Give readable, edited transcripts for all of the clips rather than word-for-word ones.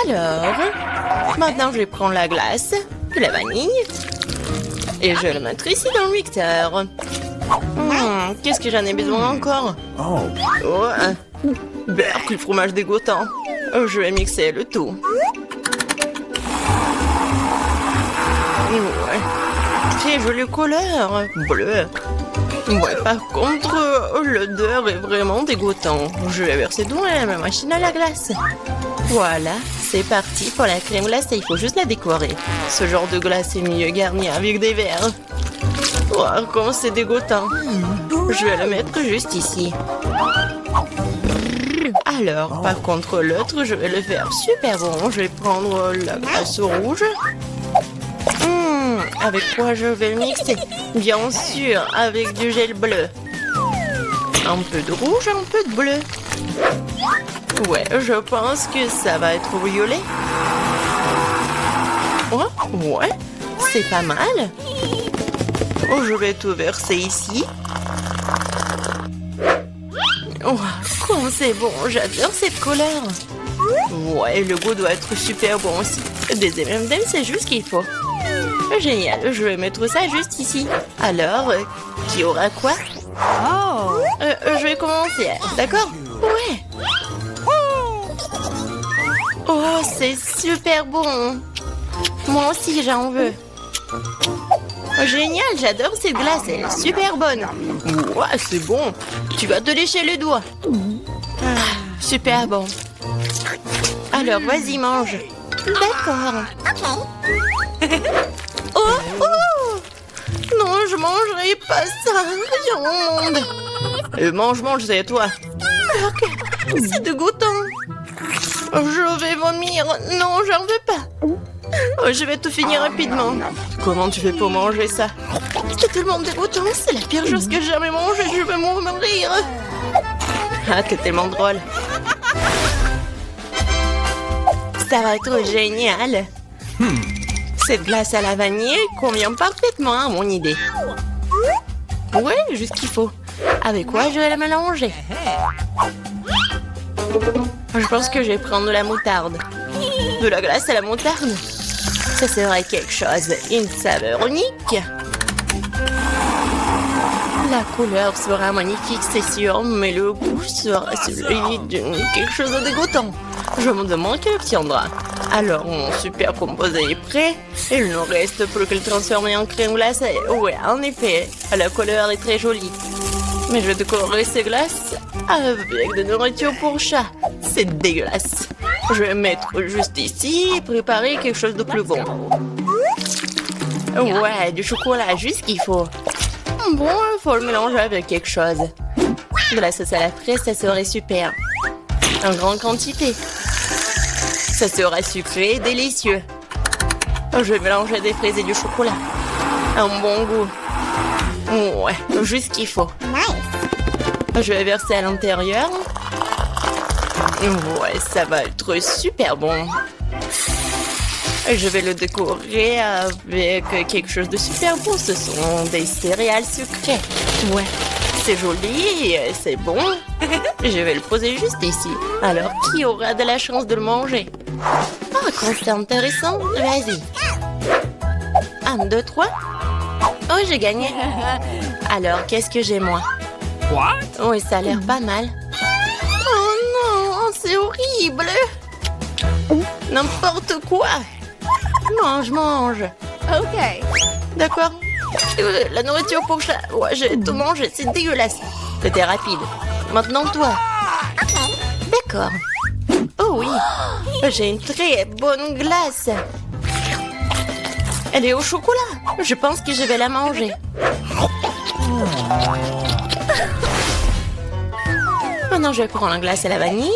Alors, maintenant je vais prendre la glace, la vanille, et je vais le mettre ici dans le mixeur. Qu'est-ce que j'en ai besoin encore? Berk, le fromage dégoûtant. Je vais mixer le tout. Ouais. Très jolie couleur. Bleu. Ouais, par contre, l'odeur est vraiment dégoûtante. Je vais verser dans ma machine à la glace. Voilà, c'est parti pour la crème glacée. Il faut juste la décorer. Ce genre de glace est mieux garni avec des verres. Oh, comment c'est dégoûtant. Je vais le mettre juste ici. Alors, par contre, l'autre, je vais le faire super bon. Je vais prendre la glace rouge. Avec quoi je vais le mixer? Bien sûr, avec du gel bleu. Un peu de rouge, un peu de bleu. Ouais, je pense que ça va être violet. Oh, ouais, c'est pas mal. Oh, je vais tout verser ici. Oh, comme c'est bon, j'adore cette couleur. Ouais, le goût doit être super bon aussi. Des M&M's, c'est juste ce qu'il faut. Génial, je vais mettre ça juste ici. Alors, qui aura quoi? Je vais commencer, d'accord? Ouais. Oh, c'est super bon. Moi aussi, j'en veux. Génial, j'adore cette glace, elle est super bonne. Ouais, c'est bon. Tu vas te lécher les doigts. Super bon. Alors, vas-y, mange. D'accord. Oh! Non, je mangerai pas ça. Rien au monde. Mange, c'est à toi. C'est dégoûtant. Je vais vomir. Non, j'en veux pas. Je vais tout finir rapidement. Comment tu fais pour manger ça? C'est tellement dégoûtant. C'est la pire chose que j'ai jamais mangée. Je vais mourir. Ah, t'es tellement drôle. Ça va être génial. Cette glace à la vanille convient parfaitement à mon idée. Ouais, juste ce qu'il faut. Avec quoi je vais la mélanger? Je pense que je vais prendre de la moutarde. De la glace à la moutarde? Ça serait quelque chose. Une saveur unique. La couleur sera magnifique, c'est sûr, mais le goût sera celui de quelque chose de dégoûtant. Je me demande qui l'obtiendra. Alors, mon super composé est prêt. Il ne reste plus que le transformer en crème glacée. Ouais, en effet, la couleur est très jolie. Mais je vais décorer ces glaces avec de nourriture pour chat. C'est dégueulasse. Je vais mettre juste ici et préparer quelque chose de plus bon. Ouais, du chocolat, juste ce qu'il faut. Bon, il faut le mélanger avec quelque chose. De la sauce à la fraise, ça serait super. En grande quantité. Ça sera sucré et délicieux. Je vais mélanger des fraises et du chocolat. Un bon goût. Ouais, juste ce qu'il faut. Je vais verser à l'intérieur. Ouais, ça va être super bon. Je vais le décorer avec quelque chose de super bon. Ce sont des céréales sucrées. Ouais, c'est joli, c'est bon. Je vais le poser juste ici. Alors, qui aura de la chance de le manger? Ah, quand c'est intéressant, vas-y. 1, 2, 3. Oh, j'ai gagné. Alors, qu'est-ce que j'ai, moi? Oui, ça a l'air pas mal. Oh non, c'est horrible. N'importe quoi. Mange. Ok. D'accord. La nourriture pour chat. Ouais, j'ai tout mangé, c'est dégueulasse. C'était rapide. Maintenant, toi. D'accord. Oh oui. J'ai une très bonne glace. Elle est au chocolat. Je pense que je vais la manger. Maintenant, je vais prendre la glace à la vanille.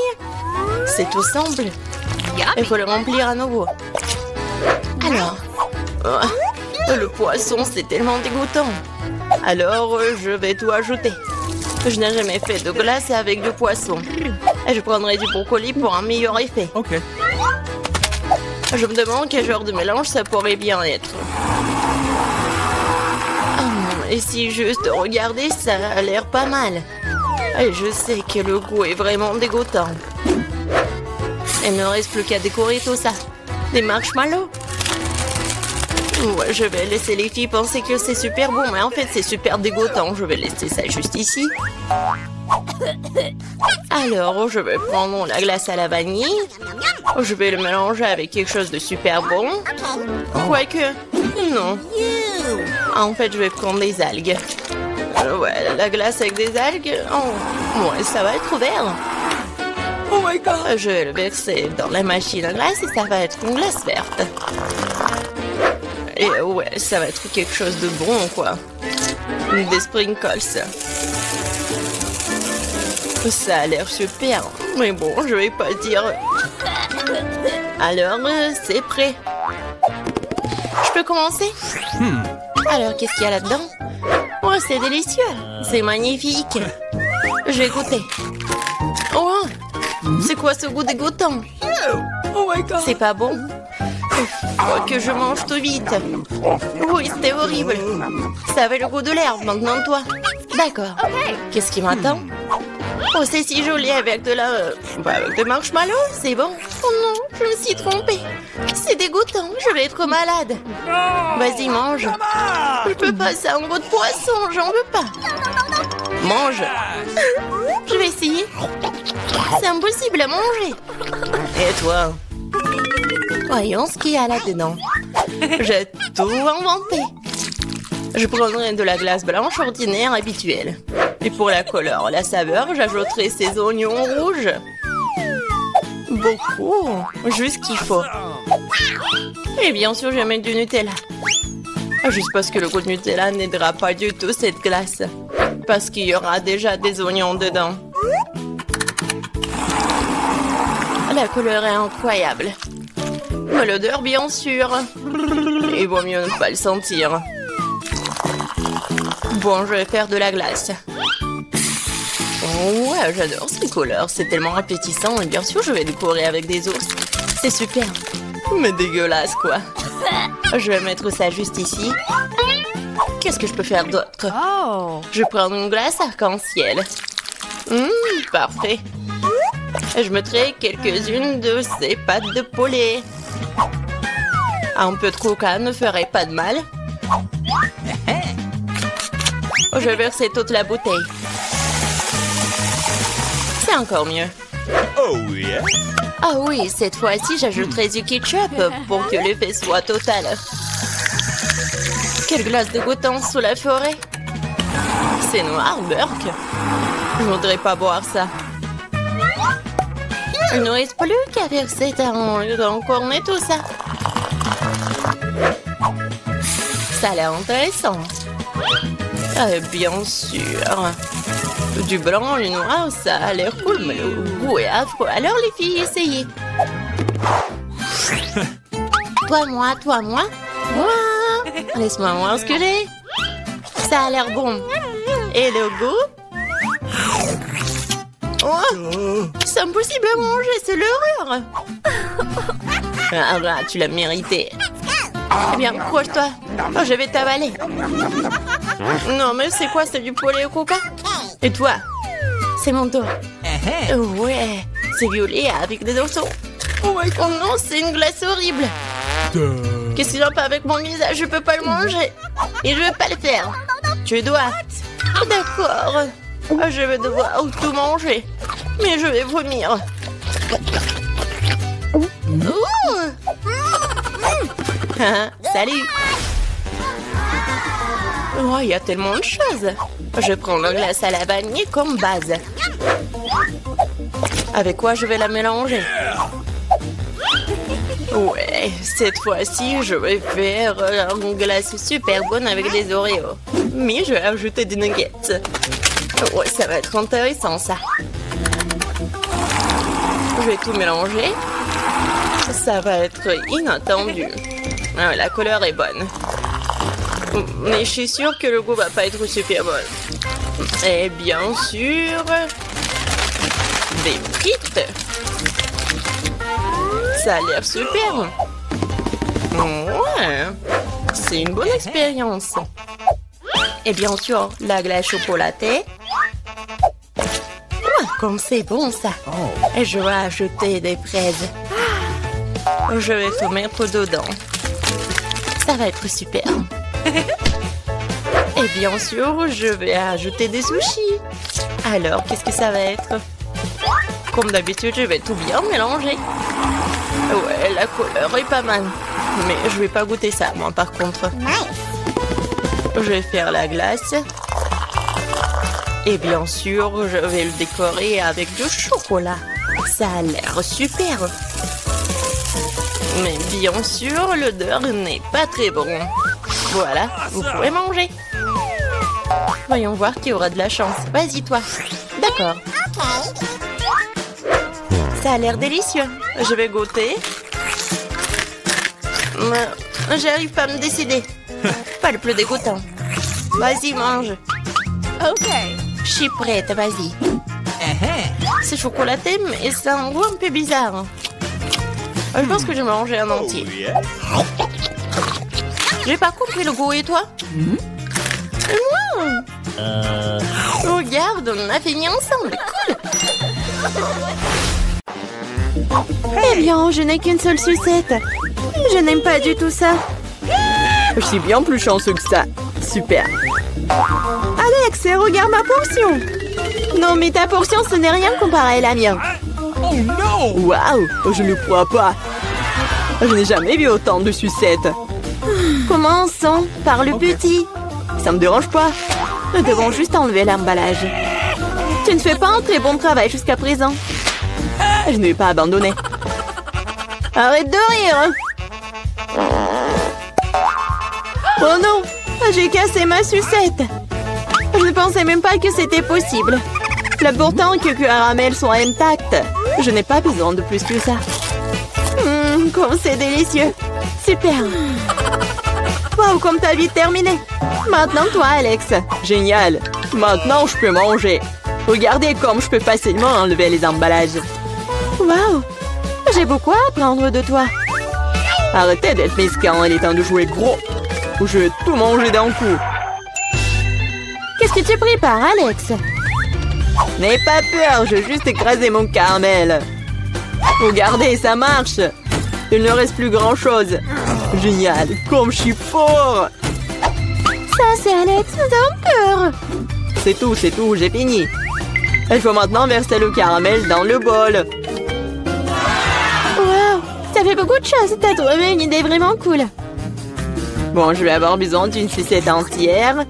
C'est tout simple. Il faut le remplir à nouveau. Alors, le poisson, c'est tellement dégoûtant. Alors, je vais tout ajouter. Je n'ai jamais fait de glace avec du poisson. Et je prendrai du brocoli pour un meilleur effet. Ok. Je me demande quel genre de mélange ça pourrait bien être. Et si juste regarder, ça a l'air pas mal. Et je sais que le goût est vraiment dégoûtant. Il ne reste plus qu'à décorer tout ça. Des marshmallows. Ouais, je vais laisser les filles penser que c'est super bon, mais en fait c'est super dégoûtant. Je vais laisser ça juste ici. Alors, je vais prendre la glace à la vanille. Je vais le mélanger avec quelque chose de super bon. Quoique, non. En fait, je vais prendre des algues. Ouais, la glace avec des algues, oh, ouais, ça va être vert. Oh my god! Je vais le verser dans la machine à glace et ça va être une glace verte. Et ouais, ça va être quelque chose de bon, quoi. Des sprinkles. Ça a l'air super. Mais bon, je vais pas dire. Alors, c'est prêt. Je peux commencer? Alors, qu'est-ce qu'il y a là-dedans? Oh, c'est délicieux. C'est magnifique. Je vais goûter. Oh, c'est quoi ce goût dégoûtant? Oh my god. C'est pas bon? Faut que je mange tout vite. Oui, c'était horrible. Ça avait le goût de l'herbe, maintenant toi. D'accord. Qu'est-ce qui m'attend? Oh, c'est si joli avec de la... avec de marshmallow, c'est bon. Oh non, je me suis trompée. C'est dégoûtant, je vais être malade. Vas-y, mange. Je peux pas, c'est un goût de poisson, j'en veux pas. Mange. Je vais essayer. C'est impossible à manger. Et toi? Voyons ce qu'il y a là-dedans. J'ai tout inventé. Je prendrai de la glace blanche ordinaire habituelle. Et pour la couleur, la saveur, j'ajouterai ces oignons rouges. Beaucoup. Juste ce qu'il faut. Et bien sûr, je vais mettre du Nutella. Juste parce que le goût de Nutella n'aidera pas du tout cette glace. Parce qu'il y aura déjà des oignons dedans. La couleur est incroyable. Mais l'odeur, bien sûr. Il vaut mieux ne pas le sentir. Bon, je vais faire de la glace. Oh ouais, j'adore ces couleurs. C'est tellement appétissant. Et bien sûr, je vais décorer avec des ours. C'est super. Mais dégueulasse, quoi. Je vais mettre ça juste ici. Qu'est-ce que je peux faire d'autre? Je vais prendre une glace arc-en-ciel. Parfait. Je mettrai quelques-unes de ces pâtes de poulet. Un peu de coca ne ferait pas de mal. Je vais verser toute la bouteille. C'est encore mieux. Oh yeah. Ah oui, cette fois-ci, j'ajouterai du ketchup pour que l'effet soit total. Quelle glace dégoûtante sous la forêt. C'est noir, Burke. Je ne voudrais pas boire ça. Il ne reste plus qu'à verser dans cornet tout ça. Ça a l'air intéressant. Bien sûr. Du blanc, le noir, ça a l'air cool, mais le goût est affreux. Alors les filles, essayez. Toi, moi. Moi. Laisse-moi voir ce que j'ai. Ça a l'air bon. Et le goût? Oh, c'est impossible à manger, c'est l'horreur. Ah, tu l'as mérité. Eh bien, accroche-toi. Oh, je vais t'avaler. Non, mais c'est quoi? C'est du poulet au coca? Et toi? C'est mon tour. Ouais, c'est violet avec des dessous. Oh non, c'est une glace horrible. Qu'est-ce qu'il y a pas avec mon visage? Je peux pas le manger. Et je vais pas le faire. Tu dois. D'accord. Je vais devoir tout manger. Mais je vais vomir. Salut. Oh, il y a tellement de choses. Je prends la glace à la vanille comme base. Avec quoi je vais la mélanger? Ouais, cette fois-ci, je vais faire une glace super bonne avec des Oreos. Mais je vais ajouter des nuggets. Ouais, ça va être intéressant, ça. Je vais tout mélanger. Ça va être inattendu. Ah, la couleur est bonne. Mais je suis sûre que le goût va pas être super bon. Et bien sûr, des frites. Ça a l'air super. Ouais, c'est une bonne expérience. Et bien sûr, la glace chocolatée. Ouais, comme c'est bon ça. Et je vais ajouter des fraises. Je vais tout mettre dedans. Ça va être super. Et bien sûr, je vais ajouter des sushis. Alors, qu'est-ce que ça va être? Comme d'habitude, je vais tout bien mélanger. Ouais, la couleur est pas mal. Mais je vais pas goûter ça, moi, par contre. Je vais faire la glace. Et bien sûr, je vais le décorer avec du chocolat. Ça a l'air super. Mais bien sûr, l'odeur n'est pas très bon. Voilà, vous pouvez manger. Voyons voir qui aura de la chance. Vas-y, toi. D'accord. Ça a l'air délicieux. Je vais goûter. J'arrive pas à me décider. Pas le plus dégoûtant. Vas-y, mange. Ok. Je suis prête, vas-y. C'est chocolaté, mais c'est un goût un peu bizarre. Je pense que je vais manger un entier. J'ai pas compris le goût, et toi? Regarde, on a fini ensemble. Cool. Eh bien, je n'ai qu'une seule sucette. Je n'aime pas du tout ça. Je suis bien plus chanceux que ça. Super. Alex, regarde ma portion. Non, mais ta portion, ce n'est rien comparé à la mienne. Oh non! Waouh, je ne crois pas. Je n'ai jamais vu autant de sucettes. Commençons par le petit. Ça me dérange pas. Nous devons juste enlever l'emballage. Tu ne fais pas un très bon travail jusqu'à présent. Je ne vais pas abandonner. Arrête de rire. Oh non, j'ai cassé ma sucette. Je ne pensais même pas que c'était possible. Pourtant que caramels sont intacts. Je n'ai pas besoin de plus que ça. Comme c'est délicieux. Super. Wow, comme t'as vite terminé. Maintenant, toi, Alex. Génial. Maintenant, je peux manger. Regardez comme je peux facilement enlever les emballages. Wow. J'ai beaucoup à apprendre de toi. Arrêtez d'être mesquin, il est temps de jouer gros. Ou je vais tout manger d'un coup. Qu'est-ce que tu prépares, Alex? N'aie pas peur, je vais juste écraser mon caramel. Regardez, ça marche. Il ne reste plus grand-chose. Génial, comme je suis fort. Ça, c'est Alex, nous avons peur. C'est tout, j'ai fini. Il faut maintenant verser le caramel dans le bol. Wow, ça fait beaucoup de choses. T'as trouvé une idée vraiment cool. Bon, je vais avoir besoin d'une sucette entière.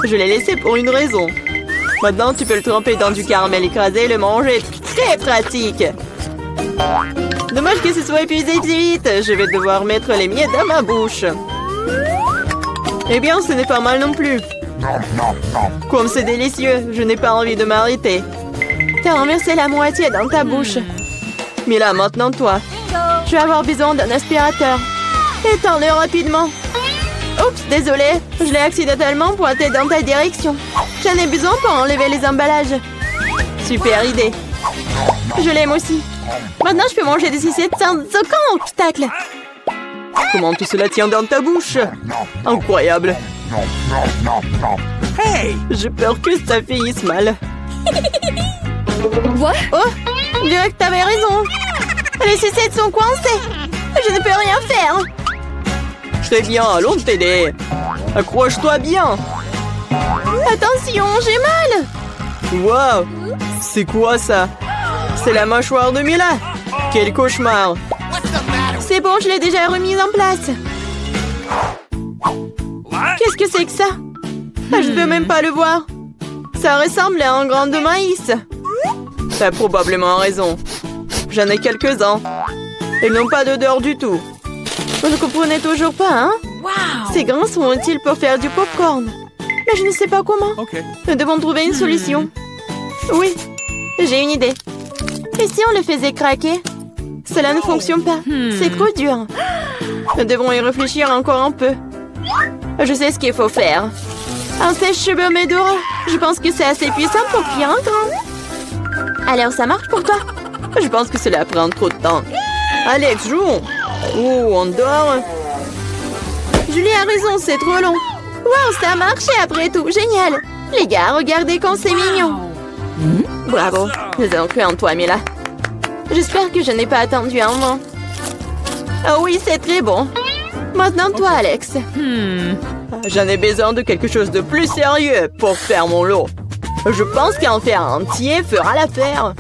Je l'ai laissée pour une raison. Maintenant, tu peux le tremper dans du caramel écrasé et le manger. Très pratique. Dommage que ce soit épuisé si vite. Je vais devoir mettre les miettes dans ma bouche. Eh bien, ce n'est pas mal non plus. Comme c'est délicieux, je n'ai pas envie de m'arrêter. T'as renversé la moitié dans ta bouche. Mais là, maintenant, toi. Je vais avoir besoin d'un aspirateur. Étends-le rapidement. Oups, désolé. Je l'ai accidentellement pointé dans ta direction. J'en ai besoin pour enlever les emballages. Super idée. Je l'aime aussi. Maintenant, je peux manger des sucettes sans aucun obstacle. Comment tout cela tient dans ta bouche? Incroyable. Hey! J'ai peur que ça finisse mal. Quoi? Oh, je dirais que t'avais raison. Les sucettes sont coincées. Je ne peux rien faire. Très bien, allons t'aider. Accroche-toi bien. Attention, j'ai mal. Wow! C'est quoi ça? C'est la mâchoire de Mila. Quel cauchemar. C'est bon, je l'ai déjà remise en place. Qu'est-ce que c'est que ça? Je ne peux même pas le voir. Ça ressemble à un grain de maïs. T'as probablement raison. J'en ai quelques-uns. Ils n'ont pas d'odeur du tout. Vous ne comprenez toujours pas, hein? Wow. Ces grains sont utiles pour faire du popcorn. Mais je ne sais pas comment. Okay. Nous devons trouver une solution. Oui, j'ai une idée. Et si on le faisait craquer? Cela ne fonctionne pas. C'est trop dur. Nous devons y réfléchir encore un peu. Je sais ce qu'il faut faire. Un sèche-cheveux Medora. Je pense que c'est assez puissant pour cuire un grain. Alors, ça marche pour toi? Je pense que cela prend trop de temps. Alex, jouons. Oh, on dort. Julie a raison, c'est trop long. Wow, ça a marché après tout. Génial. Les gars, regardez comme c'est mignon. Bravo, nous avons cru en toi, Mila. J'espère que je n'ai pas attendu un moment. Ah oui, c'est très bon. Maintenant, toi, Alex. J'en ai besoin de quelque chose de plus sérieux pour faire mon lot. Je pense qu'un fer entier fera l'affaire.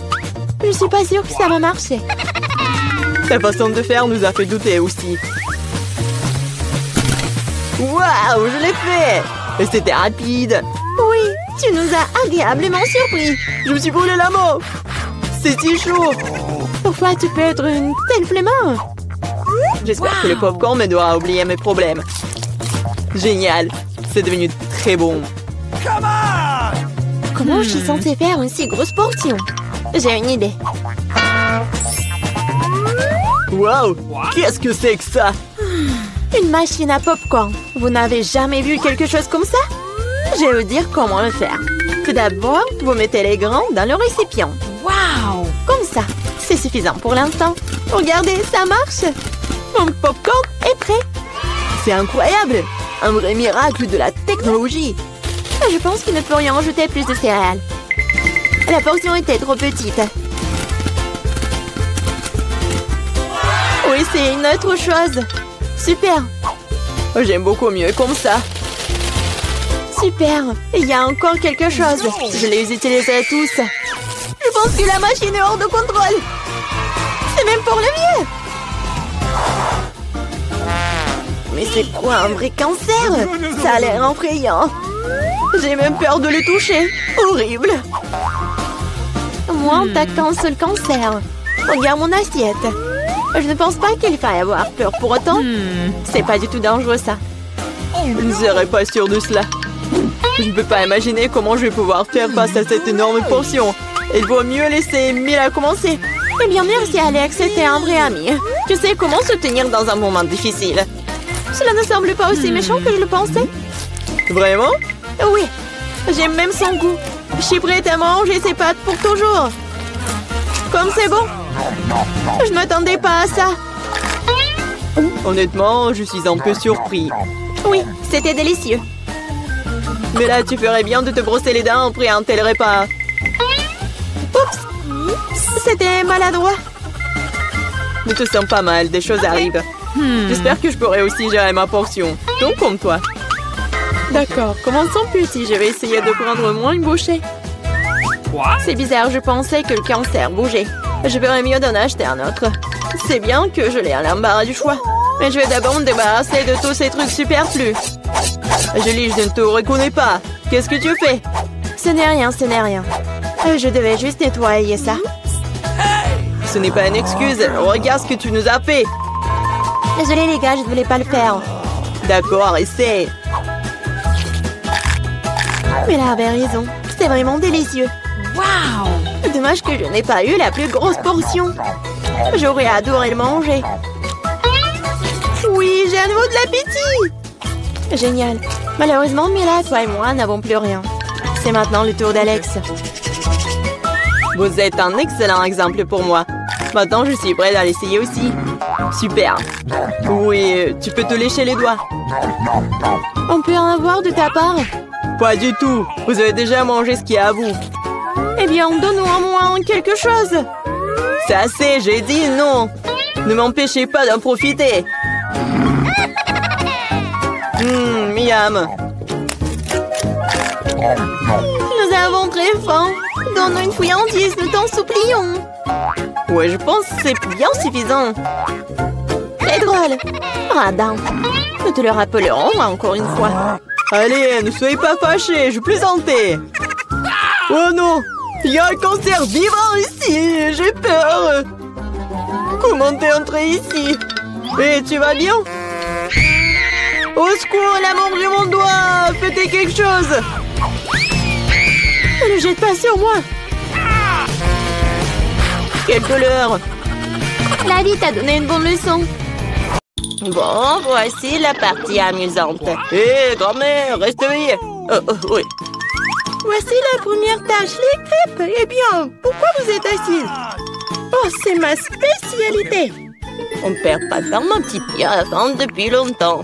Je suis pas sûre que ça va marcher. Ta façon de faire nous a fait douter aussi. Waouh, je l'ai fait! Et c'était rapide. Oui, tu nous as agréablement surpris. Je me suis brûlé la main. C'est si chaud. Parfois, tu peux être une telle flemmard. J'espère que le popcorn m'aidera à oublier mes problèmes. Génial. C'est devenu très bon. Comment je suis censée faire une si grosse portion? J'ai une idée. Wow! Qu'est-ce que c'est que ça? Une machine à popcorn. Vous n'avez jamais vu quelque chose comme ça? Je vais vous dire comment le faire. Tout d'abord, vous mettez les grains dans le récipient. Wow! Comme ça. C'est suffisant pour l'instant. Regardez, ça marche. Mon popcorn est prêt. C'est incroyable. Un vrai miracle de la technologie. Je pense que nous pourrions ajouter plus de céréales. La portion était trop petite. Oui, c'est une autre chose. Super. J'aime beaucoup mieux comme ça. Super. Il y a encore quelque chose. Je les utiliserai tous. Je pense que la machine est hors de contrôle. C'est même pour le mieux. Mais c'est quoi un vrai cancer? Ça a l'air effrayant. J'ai même peur de le toucher. Horrible. Moi, on t'attaque un seul cancer. Regarde mon assiette. Je ne pense pas qu'il faille avoir peur pour autant. C'est pas du tout dangereux, ça. Je ne serais pas sûre de cela. Je ne peux pas imaginer comment je vais pouvoir faire face à cette énorme portion. Il vaut mieux laisser Mila commencer. Eh bien, merci, Alex. C'était un vrai ami. Tu sais comment se tenir dans un moment difficile. Cela ne semble pas aussi méchant que je le pensais. Vraiment? Oui. J'aime même son goût. Je suis prête à manger ses pâtes pour toujours. Comme c'est bon. Je ne m'attendais pas à ça. Honnêtement, je suis un peu surpris. Oui, c'était délicieux. Mais là, tu ferais bien de te brosser les dents après un tel repas. Oups! C'était maladroit. Ne te sens pas mal, des choses arrivent. J'espère que je pourrai aussi gérer ma portion. Donc comme toi. D'accord, commençons petit. Je vais essayer de prendre moins une bouchée. C'est bizarre, je pensais que le cancer bougeait. Je ferais mieux d'en acheter un autre. C'est bien que je l'ai à l'embarras du choix. Mais je vais d'abord me débarrasser de tous ces trucs superflus. Julie, je ne te reconnais pas. Qu'est-ce que tu fais? Ce n'est rien, ce n'est rien. Je devais juste nettoyer ça. Ce n'est pas une excuse. Regarde ce que tu nous as fait. Désolée les gars, je ne voulais pas le faire. D'accord, essaie. Mais là avait raison. C'était vraiment délicieux. Waouh! Dommage que je n'ai pas eu la plus grosse portion. J'aurais adoré le manger. Oui, j'ai à nouveau de l'appétit. Génial. Malheureusement, Mila, toi et moi n'avons plus rien. C'est maintenant le tour d'Alex. Vous êtes un excellent exemple pour moi. Maintenant, je suis prête à l'essayer aussi. Super. Oui, tu peux te lécher les doigts. On peut en avoir de ta part? Pas du tout. Vous avez déjà mangé ce qu'il y a à vous. Eh bien, donne-nous au moins quelque chose. C'est assez, j'ai dit non. Ne m'empêchez pas d'en profiter. Miam. Nous avons très faim. Donne-nous une friandise, nous t'en supplions. Ouais, je pense que c'est bien suffisant. C'est drôle. Radin. Nous te le rappellerons encore une fois. Allez, ne soyez pas fâchés, je plaisantais. Oh non, il y a un cancer vivant ici, j'ai peur. Comment t'es entré ici? Et tu vas bien? Au secours, elle a mangé mon doigt. Faites quelque chose. Ne le jette pas sur moi. Quelle douleur. La vie t'a donné une bonne leçon. Bon, voici la partie amusante. Hé, grand-mère, reste veillée. Oui. Voici la première tâche, les crêpes. Eh bien, pourquoi vous êtes assise? Oh, c'est ma spécialité. On ne perd pas de temps, mon petit pied à attendre depuis longtemps.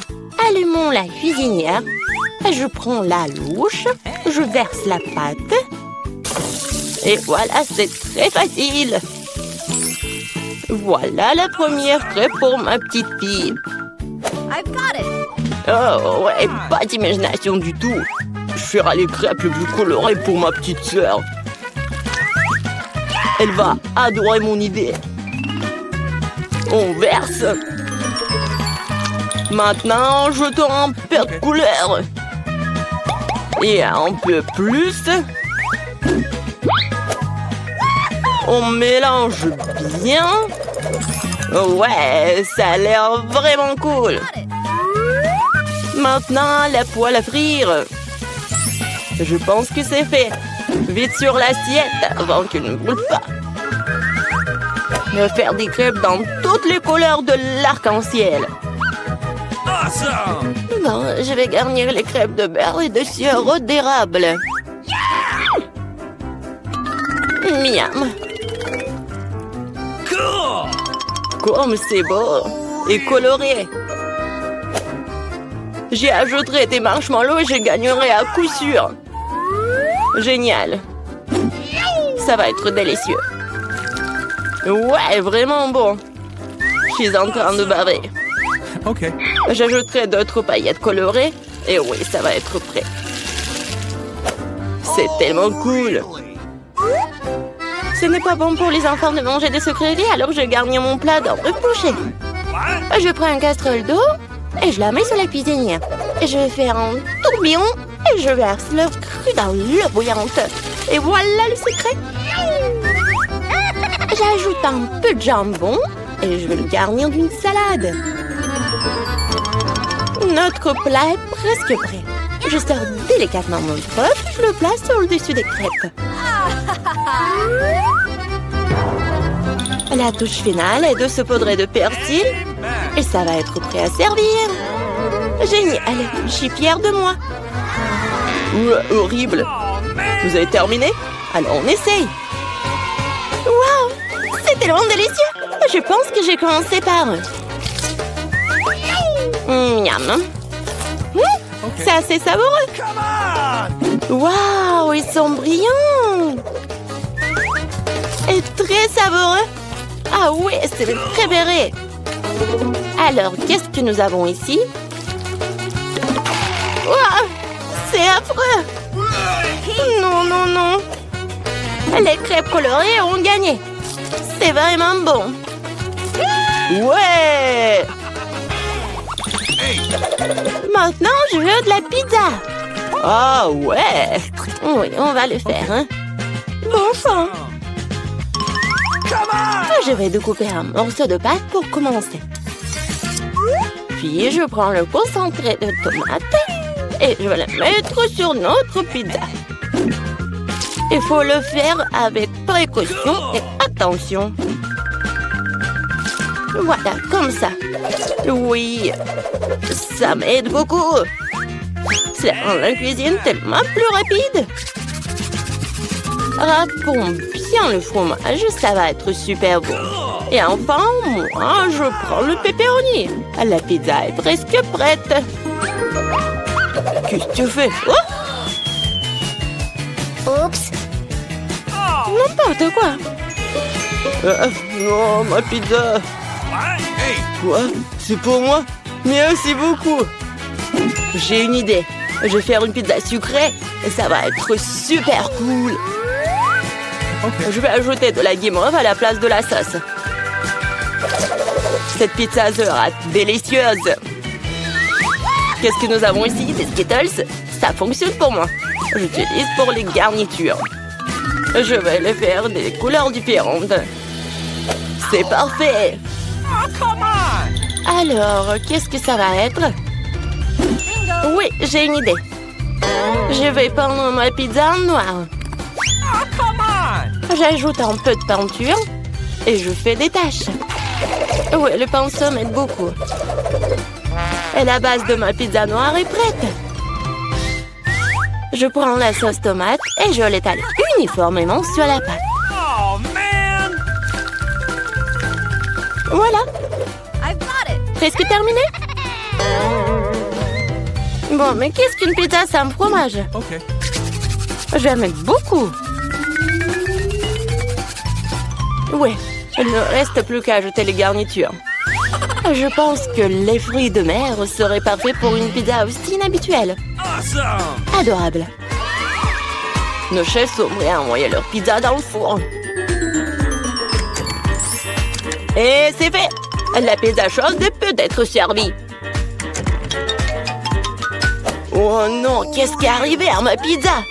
Allumons la cuisinière. Je prends la louche. Je verse la pâte. Et voilà, c'est très facile. Voilà la première crêpe pour ma petite fille. Oh, ouais, pas d'imagination du tout. Je ferai les crêpes les plus colorées pour ma petite sœur. Elle va adorer mon idée. On verse. Maintenant, jetons un peu de couleur. Et un peu plus. On mélange bien. Ouais, ça a l'air vraiment cool. Maintenant, la poêle à frire. Je pense que c'est fait. Vite sur l'assiette avant qu'elle ne brûle pas. Je vais faire des crêpes dans toutes les couleurs de l'arc-en-ciel. Awesome! Bon, je vais garnir les crêpes de beurre et de sirop d'érable. Miam! Cool! Comme c'est beau et coloré. J'y ajouterai des marshmallows et je gagnerai à coup sûr. Génial. Ça va être délicieux. Ouais, vraiment bon. Je suis en train de baver. OK. J'ajouterai d'autres paillettes colorées. Et oui, ça va être prêt. C'est tellement cool. Ce n'est pas bon pour les enfants de manger des sucreries, alors je garnis mon plat d'ombre bouchée. Je prends une casserole d'eau et je la mets sur la cuisinière. Et je vais faire un tourbillon et je verse l'œuf cru dans l'eau bouillante. Et voilà le secret. J'ajoute un peu de jambon et je vais le garnir d'une salade. Notre plat est presque prêt. Je sors délicatement mon œuf et je le place sur le dessus des crêpes. La touche finale est de saupoudrer de persil et ça va être prêt à servir. Génial, je suis fière de moi. Horrible. Vous avez terminé? Alors on essaye. Waouh, c'est tellement délicieux. Je pense que j'ai commencé par... Miam. C'est assez savoureux. Waouh, ils sont brillants. Et très savoureux. Ah oui, c'est mes préférés. Alors, qu'est-ce que nous avons ici? Waouh, c'est affreux. Non, non, non. Les crêpes colorées ont gagné. C'est vraiment bon. Ouais. Maintenant, je veux de la pizza. Ah ouais. Oui, on va le faire, hein. Bon sang. Je vais découper un morceau de pâte pour commencer. Puis, je prends le concentré de tomate et je vais le mettre sur notre pizza. Il faut le faire avec précaution et attention. Voilà, comme ça. Oui, ça m'aide beaucoup. Ça rend la cuisine tellement plus rapide. Râpons bien le fromage, ça va être super bon. Et enfin, moi, je prends le pepperoni. La pizza est presque prête. Qu'est-ce que tu fais? Oups. N'importe quoi. Non, ma pizza. Quoi? C'est pour moi? Merci beaucoup. J'ai une idée. Je vais faire une pizza sucrée et ça va être super cool. Je vais ajouter de la guimauve à la place de la sauce. Cette pizza sera délicieuse. Qu'est-ce que nous avons ici? Des Skittles? Ça fonctionne pour moi. J'utilise pour les garnitures. Je vais les faire des couleurs différentes. C'est parfait. Alors, qu'est-ce que ça va être? Oui, j'ai une idée. Je vais peindre ma pizza en noir. J'ajoute un peu de peinture et je fais des taches. Oui, le pinceau m'aide beaucoup. Et la base de ma pizza noire est prête. Je prends la sauce tomate et je l'étale uniformément sur la pâte. Voilà. Presque terminé. Bon, mais qu'est-ce qu'une pizza sans fromage? Je vais en mettre beaucoup. Ouais, il ne reste plus qu'à ajouter les garnitures. Je pense que les fruits de mer seraient parfaits pour une pizza aussi inhabituelle. Adorable. Nos chefs sont prêts à envoyer leur pizza dans le four. Et c'est fait! La pizza chaude peut être servie. Oh non, qu'est-ce qui est arrivé à ma pizza?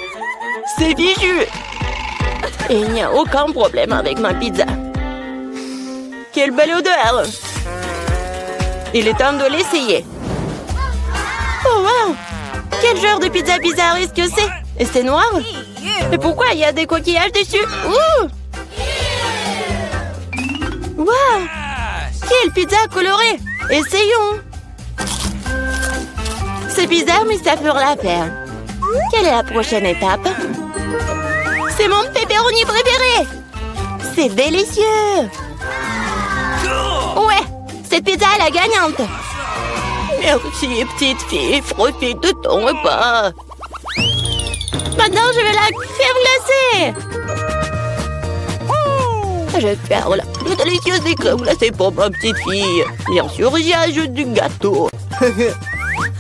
C'est fichu! Il n'y a aucun problème avec ma pizza. Quelle belle odeur! Il est temps de l'essayer. Oh wow! Quel genre de pizza bizarre est-ce que c'est? Et c'est noir? Et pourquoi il y a des coquillages dessus? Ouh! Wow! Quelle pizza colorée! Essayons! C'est bizarre, mais ça fera l'affaire. Quelle est la prochaine étape? C'est mon pepperoni préféré! C'est délicieux! Ouais! Cette pizza est la gagnante! Merci, petite fille. Profite de ton repas. Maintenant, je veux la crème glacée! Je vais faire la plus délicieuse des crèmes glacées pour ma petite fille. Bien sûr, j'y ajoute du gâteau.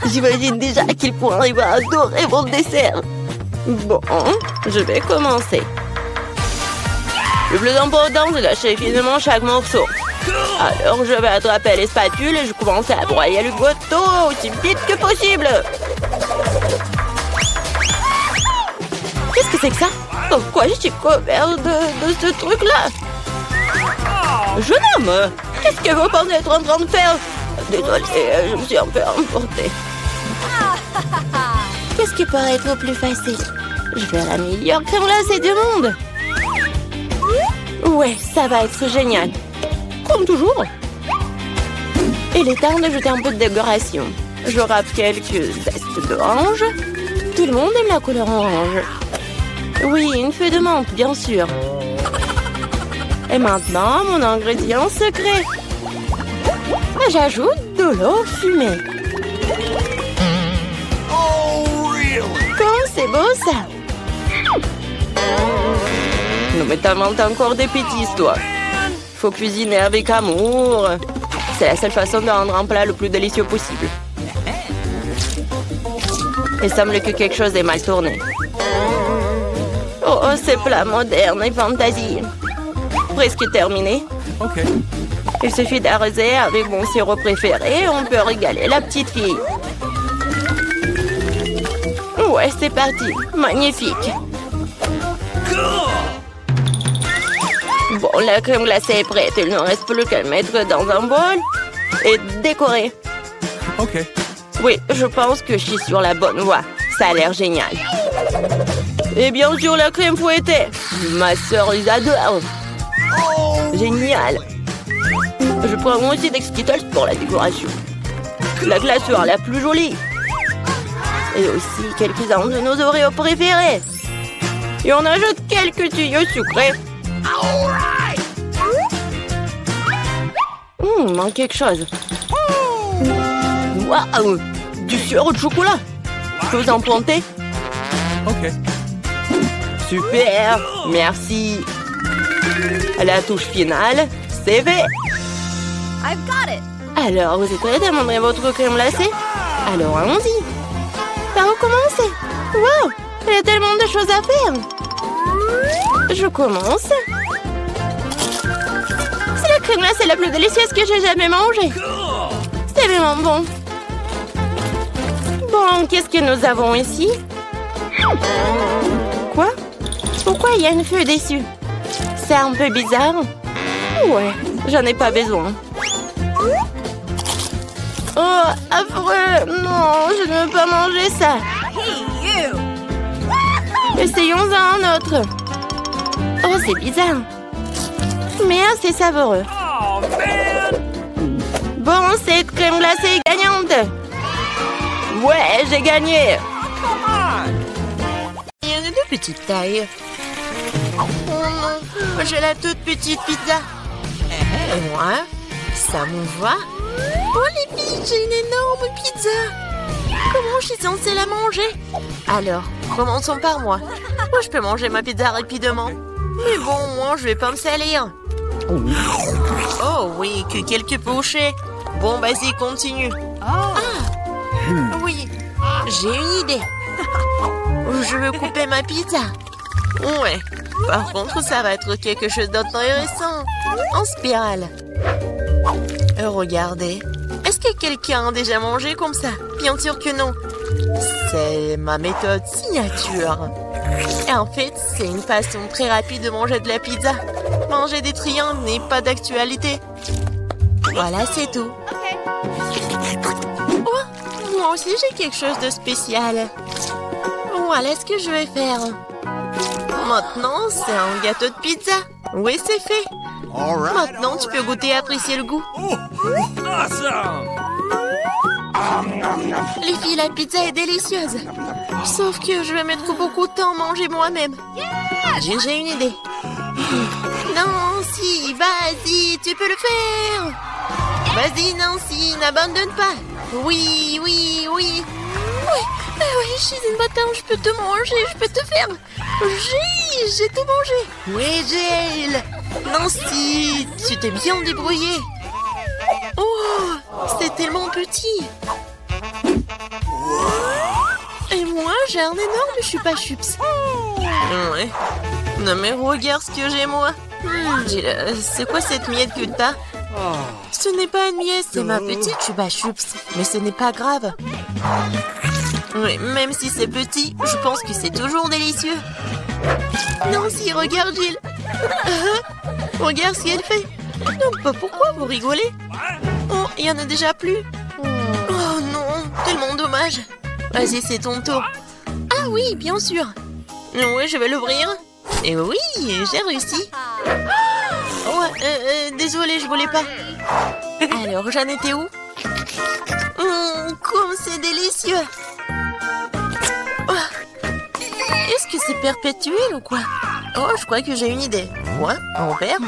J'imagine déjà à quel point il va adorer mon dessert. Bon, je vais commencer. Le plus important, c'est d'acheter finement chaque morceau. Alors, je vais attraper les spatules et je commence à broyer le gâteau aussi vite que possible. Qu'est-ce que c'est que ça? Pourquoi je suis couvert de ce truc-là? Jeune homme, qu'est-ce que vous pensez être en train de faire? Désolée, je me suis un peu emportée. Qu'est-ce qui pourrait être plus facile? Je vais la meilleure crème glacée du monde. Ouais, ça va être génial. Comme toujours. Il est temps d'ajouter un peu de décoration. Je râpe quelques zestes d'orange. Tout le monde aime la couleur orange. Oui, une feuille de menthe, bien sûr. Et maintenant, mon ingrédient secret. J'ajoute de l'eau fumée. Comme c'est beau, ça. Non, mais t'inventes encore des bêtises, toi. Faut cuisiner avec amour. C'est la seule façon de rendre un plat le plus délicieux possible. Il semble que quelque chose est mal tourné. Oh, ces plats modernes et fantasy. Presque terminé. Ok. Il suffit d'arroser avec mon sirop préféré et on peut régaler la petite fille. Ouais, c'est parti. Magnifique. Bon, la crème glacée est prête. Il ne reste plus qu'à le mettre dans un bol et décorer. Ok. Oui, je pense que je suis sur la bonne voie. Ça a l'air génial. Et bien sûr, la crème fouettée. Ma sœur les adore. Génial. Je prends moi aussi des Skittles pour la décoration. La glaceur la plus jolie. Et aussi quelques-uns de nos Oreos préférés. Et on ajoute quelques tuyaux sucrés. Il manque quelque chose. Waouh! Du sirop de chocolat. Je peux en planter? Ok. Super! Merci. La touche finale, c'est fait. I've got it. Alors, vous êtes prêts à demander votre crème glacée? Alors, allons-y. Par où commencer? Wow! Il y a tellement de choses à faire. Je commence. C'est la crème glacée la plus délicieuse que j'ai jamais mangée. C'est vraiment bon. Bon, qu'est-ce que nous avons ici? Quoi? Pourquoi il y a une feuille dessus? C'est un peu bizarre. Ouais, j'en ai pas besoin. Oh, affreux! Non, je ne veux pas manger ça. Hey, you! Essayons un autre. Oh, c'est bizarre. Mais assez savoureux. Oh, man! Bon, cette crème glacée est gagnante. Ouais, j'ai gagné. Il y en a de petite taille. Oh non, j'ai la toute petite pizza. Et moi, ça me va. Oh les filles, j'ai une énorme pizza. Comment je suis censée la manger? Alors, commençons par moi. Moi, je peux manger ma pizza rapidement. Mais bon, moi, je vais pas me salir. Oh oui, que quelques bouchées. Bon, vas-y, continue. Ah, oui, j'ai une idée. Je veux couper ma pizza. Ouais, par contre, ça va être quelque chose d'intéressant. En spirale. Regardez. Est-ce que quelqu'un a déjà mangé comme ça? Bien sûr que non. C'est ma méthode signature. Et en fait, c'est une façon très rapide de manger de la pizza. Manger des triangles n'est pas d'actualité. Voilà, c'est tout. Oh, moi aussi, j'ai quelque chose de spécial. Voilà ce que je vais faire. Maintenant, c'est un gâteau de pizza. Oui, c'est fait. Maintenant, tu peux goûter et apprécier le goût. Awesome! Les filles, la pizza est délicieuse. Sauf que je vais mettre beaucoup de temps à manger moi-même. J'ai une idée. Nancy, vas-y, tu peux le faire. Vas-y, Nancy, n'abandonne pas. Oui, oui, oui. Oui, je suis une bâtarde, je peux te manger, je peux te faire. J'ai tout mangé. Oui, Jill. Nancy, tu t'es bien débrouillée. Oh, c'est tellement petit. Et moi, j'ai un énorme chupa-chups. Ouais. Non mais regarde ce que j'ai moi. C'est quoi cette miette que t'as? Ce n'est pas une miette, c'est ma petite chupa-chups. Mais ce n'est pas grave. Oui, même si c'est petit, je pense que c'est toujours délicieux. Nancy, regarde Jill. Regarde ce qu'elle fait. Non, pourquoi vous rigolez? Oh, il y en a déjà plus. Oh non, tellement dommage. Vas-y, c'est ton tour. Ah oui, bien sûr. Oui, je vais l'ouvrir. Et oui, j'ai réussi. Ouais, désolée, je voulais pas. Alors, j'en étais où? Comme c'est délicieux. Oh. Est-ce que c'est perpétuel ou quoi? Oh, je crois que j'ai une idée. Quoi? En verre?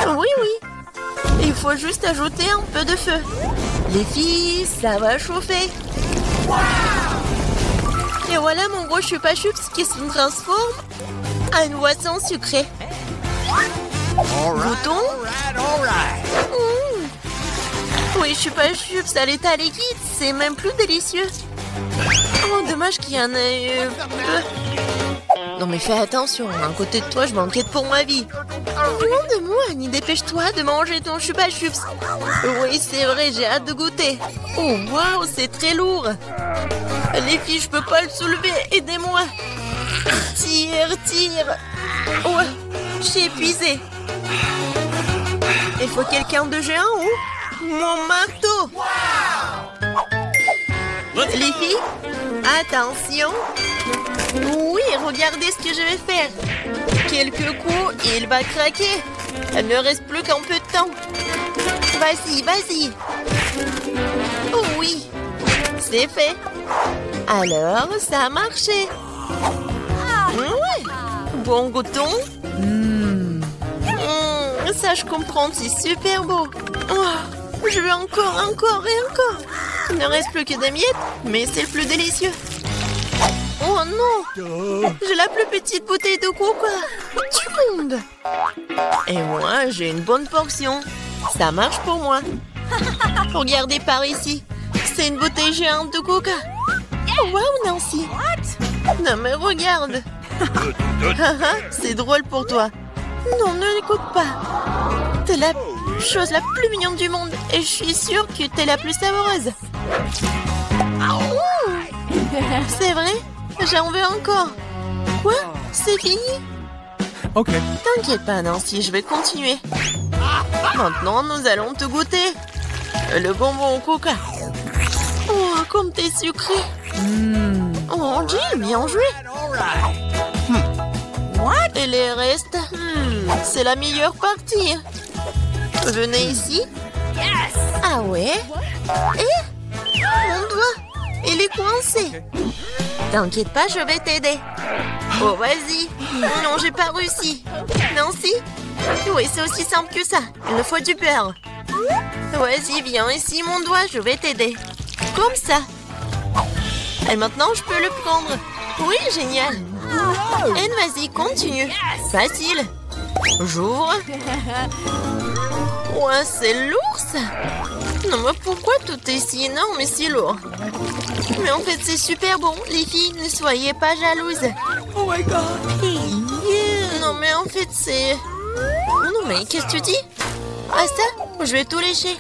Oui, oui. Il faut juste ajouter un peu de feu. Les filles, ça va chauffer. Et voilà mon gros chupa-chups qui se transforme en une boisson sucrée. Goûtons. Oui, chupa-chups à l'état liquide, c'est même plus délicieux. Oh, dommage qu'il y en ait peu. Non mais fais attention, à côté de toi, je m'inquiète pour ma vie. Loin de moi, Annie, dépêche-toi de manger ton chupa-chups. Oui, c'est vrai, j'ai hâte de goûter. Oh, waouh, c'est très lourd. Les filles, je peux pas le soulever, aidez-moi. Tire. Oh, je suis épuisée. Il faut quelqu'un de géant ou mon marteau. Les filles, attention. Oui, regardez ce que je vais faire. Quelques coups et il va craquer. Il ne reste plus qu'un peu de temps. Vas-y. Oh oui, c'est fait. Alors, ça a marché. Ouais. Bon, goûtons. Ça, je comprends, c'est super beau. Oh, je veux encore. Il ne reste plus que des miettes, mais c'est le plus délicieux. Oh non! J'ai la plus petite bouteille de coca du monde. Et moi, j'ai une bonne portion. Ça marche pour moi. Regardez par ici. C'est une bouteille géante de coca. Oh, wow, Nancy. Non, mais regarde. C'est drôle pour toi. Non, ne l'écoute pas. T'es la chose la plus mignonne du monde. Et je suis sûre que t'es la plus savoureuse. C'est vrai? J'en veux encore. Quoi? C'est fini? Ok. T'inquiète pas, Nancy, je vais continuer. Maintenant, nous allons te goûter. Le bonbon au coca. Oh, comme t'es sucré. Oh, Jill, bien joué. Et les restes? C'est la meilleure partie. Venez ici. Ah ouais? Et? Mon doigt, il est coincé. T'inquiète pas, je vais t'aider. Oh, vas-y. Non, j'ai pas réussi. Nancy? Oui, c'est aussi simple que ça. Il me faut du beurre. Vas-y, viens ici, mon doigt, je vais t'aider. Comme ça. Et maintenant, je peux le prendre. Oui, génial. Et vas-y, continue. Facile. J'ouvre. Ouais, c'est lourd ça. Non, mais pourquoi tout est si énorme et si lourd? Mais en fait, c'est super bon. Les filles, ne soyez pas jalouses. Oh my god. Non, mais en fait, c'est... Non, mais qu'est-ce que tu dis? Ah ça, je vais tout lécher.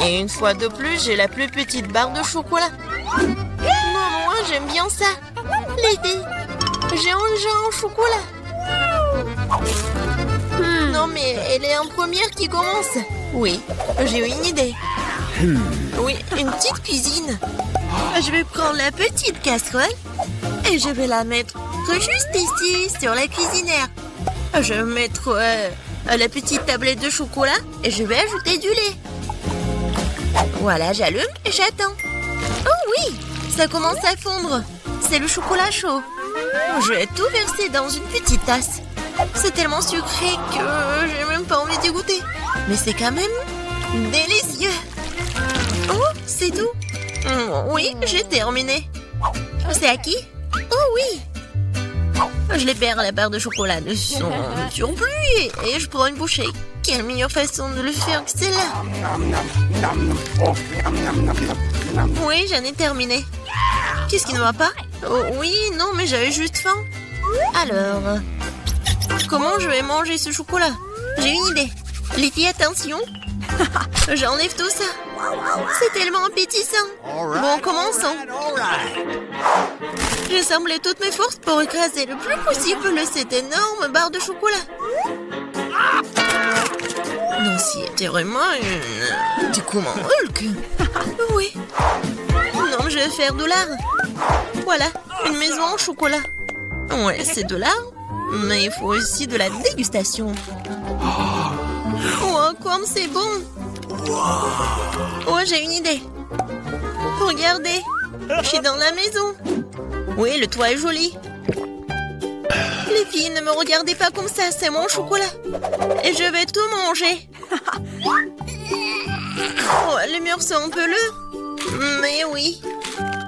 Et une fois de plus, j'ai la plus petite barre de chocolat. Non, moi, j'aime bien ça. Les filles, j'ai un chocolat. Non, mais elle est en première qui commence. Oui, j'ai une idée. Oui, une petite cuisine. Je vais prendre la petite casserole et je vais la mettre juste ici, sur la cuisinière. Je vais mettre la petite tablette de chocolat et je vais ajouter du lait. Voilà, j'allume et j'attends. Oh oui, ça commence à fondre. C'est le chocolat chaud. Je vais tout verser dans une petite tasse. C'est tellement sucré que j'ai même pas envie d'y goûter. Mais c'est quand même délicieux. Oh, c'est tout. Oui, j'ai terminé. C'est à qui? Oh oui. Je libère la barre de chocolat de son surplus et je prends une bouchée. Quelle meilleure façon de le faire que celle-là? Oui, j'en ai terminé. Qu'est-ce qui ne va pas? Oh, oui, non, mais j'avais juste faim. Alors, comment je vais manger ce chocolat? J'ai une idée. Les filles, attention. J'enlève tout ça. C'est tellement appétissant. Bon, commençons. J'ai semblé toutes mes forces pour écraser le plus possible cette énorme barre de chocolat. Non, si c'était vraiment une... Du coup, mon Hulk. Oui. Non, je vais faire de l'art. Voilà, une maison en chocolat. Ouais, c'est de l'art, mais il faut aussi de la dégustation. Oh, comme c'est bon. Oh, j'ai une idée. Regardez, je suis dans la maison. Oui, le toit est joli. Les filles, ne me regardez pas comme ça, c'est mon chocolat. Et je vais tout manger. Oh, les murs sont un peu lourds. Mais oui.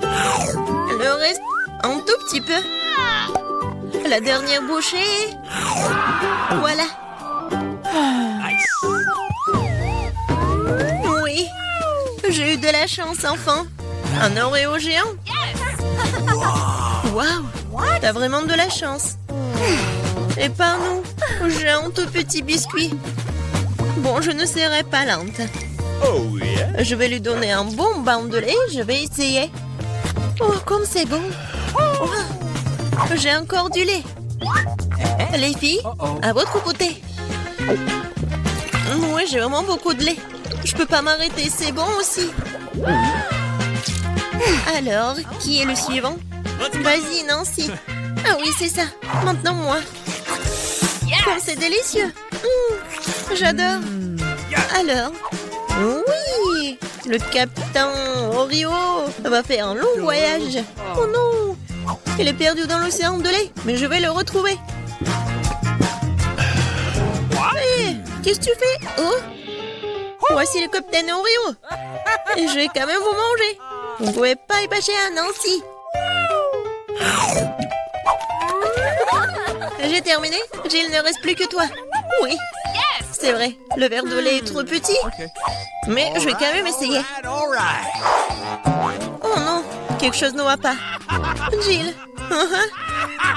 Le reste, un tout petit peu. La dernière bouchée. Voilà. Oui. J'ai eu de la chance, enfin. Un Oreo géant. Waouh. T'as vraiment de la chance. Et pas nous. J'ai un tout petit biscuit. Bon, je ne serai pas lente. Oh yeah. Je vais lui donner un bon bain de lait. Je vais essayer. Oh, comme c'est bon. Oh, j'ai encore du lait. Les filles, à votre côté. Oui, j'ai vraiment beaucoup de lait. Je peux pas m'arrêter, c'est bon aussi. Alors, qui est le suivant? Vas-y, Nancy. Ah oui, c'est ça. Maintenant, moi. Comme c'est délicieux. J'adore. Alors, oui, le capitaine Oreo va faire un long voyage. Oh non, il est perdu dans l'océan de lait, mais je vais le retrouver. Hé, qu'est-ce que tu fais? Oh, voici le capitaine Oreo. Et je vais quand même vous manger. Vous ne pouvez pas y passer à Nancy. J'ai terminé. Jill, ne reste plus que toi. Oui. C'est vrai, le verre de lait est trop petit. Mais je vais quand même essayer. Oh non, quelque chose ne va pas. Jill,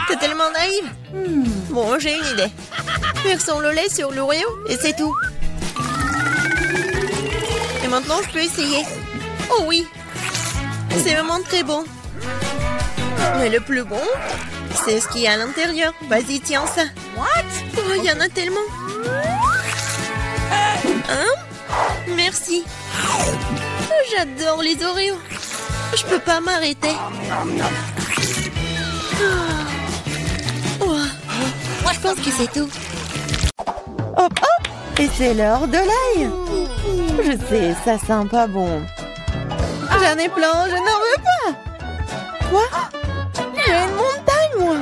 t'es tellement naïve. Bon, j'ai une idée. Versons le lait sur l'Oreo et c'est tout. Et maintenant, je peux essayer. Oh oui, c'est vraiment très bon. Mais le plus bon, c'est ce qu'il y a à l'intérieur. Vas-y, tiens ça. Oh, il y en a tellement. Hein? Merci. J'adore les Oreos. Je peux pas m'arrêter. Oh. Je pense que c'est tout. Hop, hop. Et c'est l'heure de l'ail. Je sais, ça sent pas bon. J'en ai plein, je n'en veux pas. Quoi? J'ai une montagne, moi.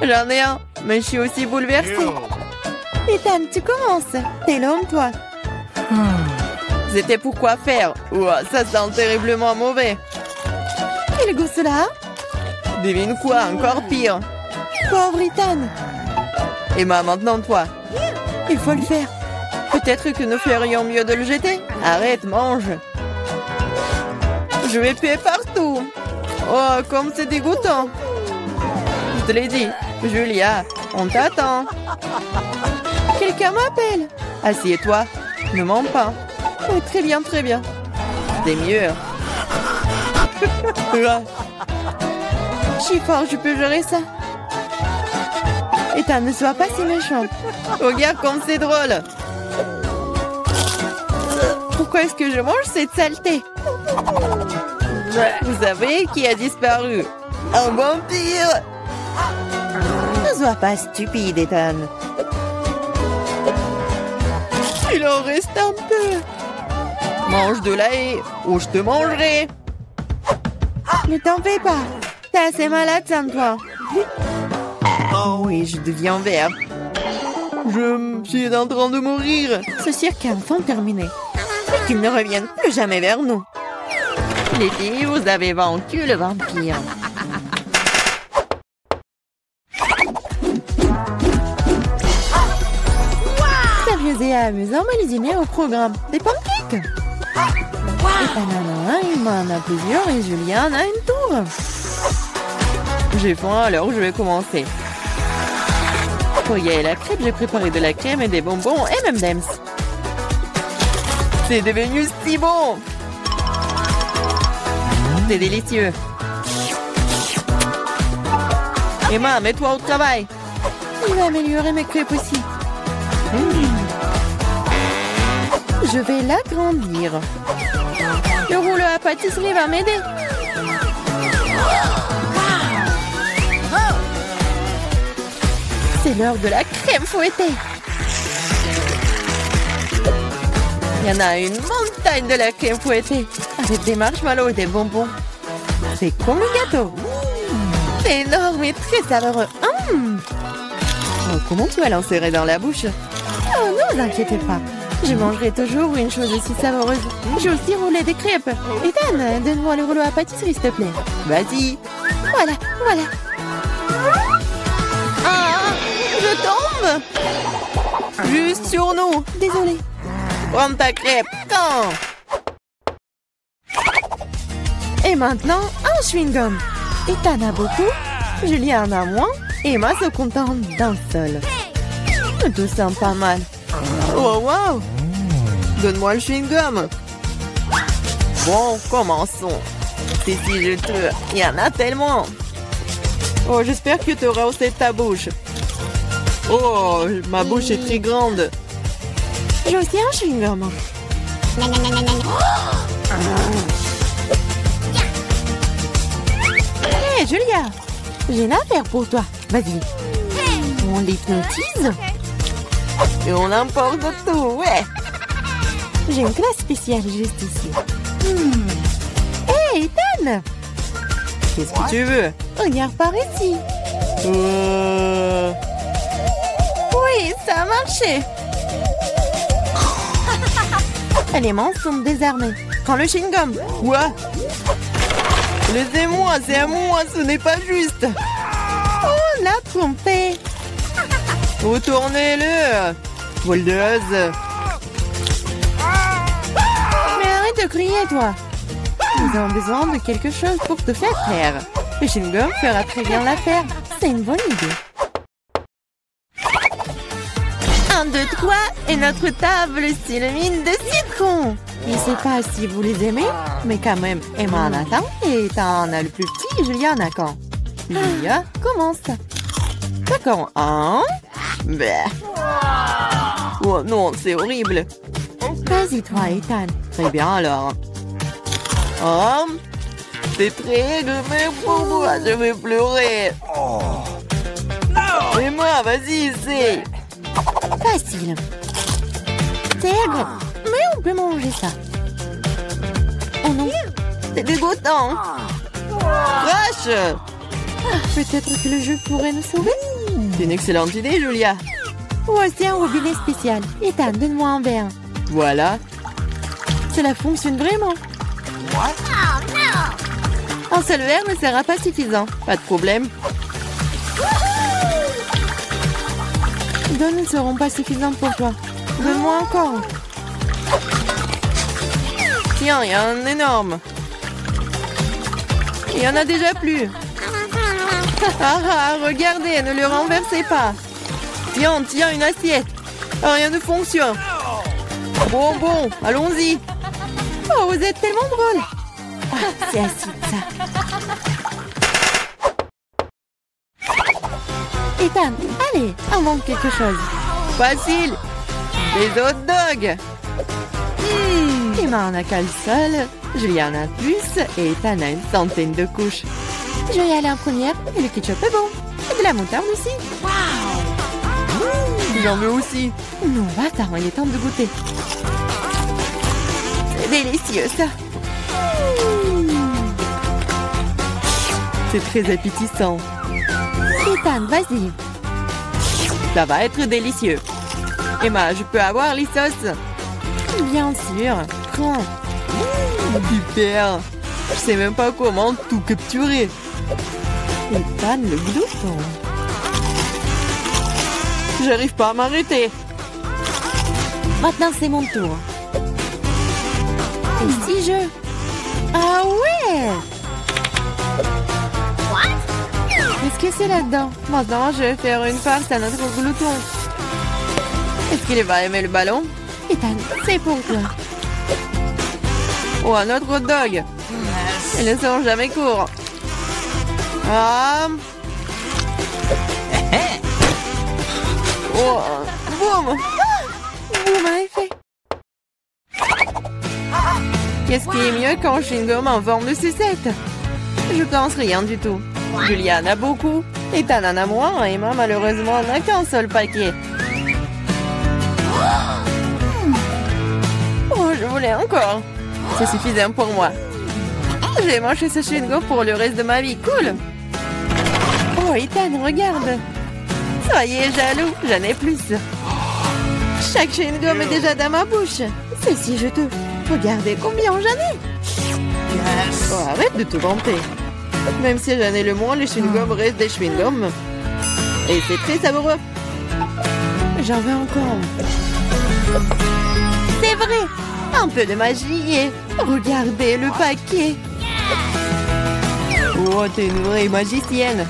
J'en ai un, mais je suis aussi bouleversée. Ethan, tu commences. T'es l'homme, toi. C'était pour quoi faire? Ouah, ça sent terriblement mauvais. Quel goût cela? Devine quoi, encore pire. Pauvre Ethan. Emma, maintenant toi. Il faut le faire. Peut-être que nous ferions mieux de le jeter. Arrête, mange. Je vais puer partout. Oh, comme c'est dégoûtant. Je te l'ai dit. Julia, on t'attend. Quelqu'un m'appelle. Assieds-toi. Ne mens pas. Oh, très bien, très bien. C'est mieux. Je suis fort, je peux gérer ça. Ethan, ne sois pas si méchante. Regarde comme c'est drôle. Pourquoi est-ce que je mange cette saleté? Vous savez qui a disparu? Un vampire! Ne sois pas stupide, Ethan. Il en reste un peu. Mange de la haie ou je te mangerai. Ne t'en fais pas. T'es assez malade, sans toi. Oh oui, je deviens vert. Je suis en train de mourir. Ce cirque est enfin terminé. Et qu'ils ne reviennent plus jamais vers nous. Les filles, vous avez vaincu le vampire. Sérieux et amusant, mais les dîners au programme. Des pancakes. Ethan en a un, Emma en a plusieurs et Julien en a une tour. J'ai faim, alors je vais commencer. Pour y aller la crêpe, j'ai préparé de la crème et des bonbons M&M's. C'est devenu si bon! C'est délicieux. Emma, mets-toi au travail. Il va améliorer mes crêpes aussi. Je vais l'agrandir. Le rouleau à pâtisserie va m'aider. C'est l'heure de la crème fouettée. Il y en a une montagne de la crème fouettée avec des marshmallows et des bonbons. C'est comme un gâteau. C'est énorme et très savoureux. Oh, comment tu vas l'insérer dans la bouche? Oh, ne vous inquiétez pas. Je mangerai toujours une chose aussi savoureuse. J'ai aussi roulé des crêpes. Ethan, donne-moi le rouleau à pâtisserie, s'il te plaît. Vas-y. Voilà, voilà. Ah, je tombe. Juste sur nous. Désolée. Prends ta crêpe. Quand? Et maintenant, un chewing-gum. Ethan a beaucoup, Julien en a moins, et Emma se contente d'un seul. Tout sent pas mal. Oh, wow! Donne-moi le chewing-gum. Bon, commençons. C'est si juteux. Il y en a tellement. Oh, j'espère que tu auras aussi ta bouche. Oh, ma bouche est très grande. J'ai aussi un chewing-gum. Hé, Julia, j'ai une affaire pour toi. Vas-y. On l'hypnotise et on emporte tout, ouais. J'ai une classe spéciale juste ici. Hé, Ethan! Qu'est-ce que tu veux? Regarde par ici. Oui, ça a marché. Les mains sont désarmées. Prends le chewing-gum. Quoi? Laissez-moi, c'est à moi, ce n'est pas juste. Oh, l'a trompé. Retournez-le. Voleuse. Mais arrête de crier, toi. Nous avons besoin de quelque chose pour te faire taire. Le chewing-gum fera très bien l'affaire. C'est une bonne idée. 1, 2, 3 et notre table s'illumine de citron. Je ne sais pas si vous les aimez, mais quand même, Emma en a tant et Ethan a le plus petit et Julia en a quand. Julia, commence. D'accord, 1. Oh non, c'est horrible. Vas-y toi, Ethan. Très bien alors. Oh, c'est très mais pour moi, je vais pleurer. Emma, vas-y, essaie. Facile. C'est agréable. Mais on peut manger ça. Oh non, c'est dégoûtant. Crash. Peut-être que le jeu pourrait nous sauver. C'est une excellente idée, Julia. Voici un robinet spécial. Ethan, donne-moi un verre. Voilà. Cela fonctionne vraiment. Un seul verre ne sera pas suffisant. Pas de problème. Deux ne seront pas suffisantes pour toi. Donne-moi encore. Tiens, il y a un énorme. Il y en a déjà plus. Regardez, ne le renversez pas. Tiens, une assiette. Rien ne fonctionne. Bon, allons-y. Oh, vous êtes tellement drôle. C'est acide, ça. Ethan, allez, invente quelque chose. Facile. Des hot dogs. Emma en a qu'un seul, Julia en a plus et Ethan a une centaine de couches. Je vais aller en première et le ketchup est bon. Et de la moutarde aussi. J'en veux aussi. Non, attends, il est temps de goûter. C'est délicieux, ça. C'est très appétissant. Ethan, vas-y. Ça va être délicieux. Emma, je peux avoir les sauces? Bien sûr. Prends. Super. Je sais même pas comment tout capturer. Ethan, le glouton. J'arrive pas à m'arrêter. Maintenant, c'est mon tour. Et si je... Ah ouais! Qu'est-ce que c'est là-dedans? Maintenant, je vais faire une farce à notre glouton. Est-ce qu'il va aimer le ballon? Ethan, c'est pour toi. Oh, un autre hot dog. Ils ne sont jamais courts. Ah. Oh, boum. Boum à effet. Qu'est-ce qui est mieux qu'un chewing-gum en forme de sucette? Je pense rien du tout. Julia en a beaucoup. Ethan en a moins. Et Emma, malheureusement, n'a qu'un seul paquet. Oh, je voulais encore. C'est suffisant pour moi. Je vais manger ce chewing-gum pour le reste de ma vie. Cool. Oh, Ethan, regarde. Soyez jaloux, j'en ai plus. Chaque chewing-gum est déjà dans ma bouche. C'est si juteux. Regardez combien j'en ai. Oh, arrête de te vanter. Même si j'en ai le moins, les chewing-gums restent des chewing-gums. Et c'est très savoureux. J'en veux encore. C'est vrai. Un peu de magie et... Regardez le paquet. Oh, t'es une vraie magicienne.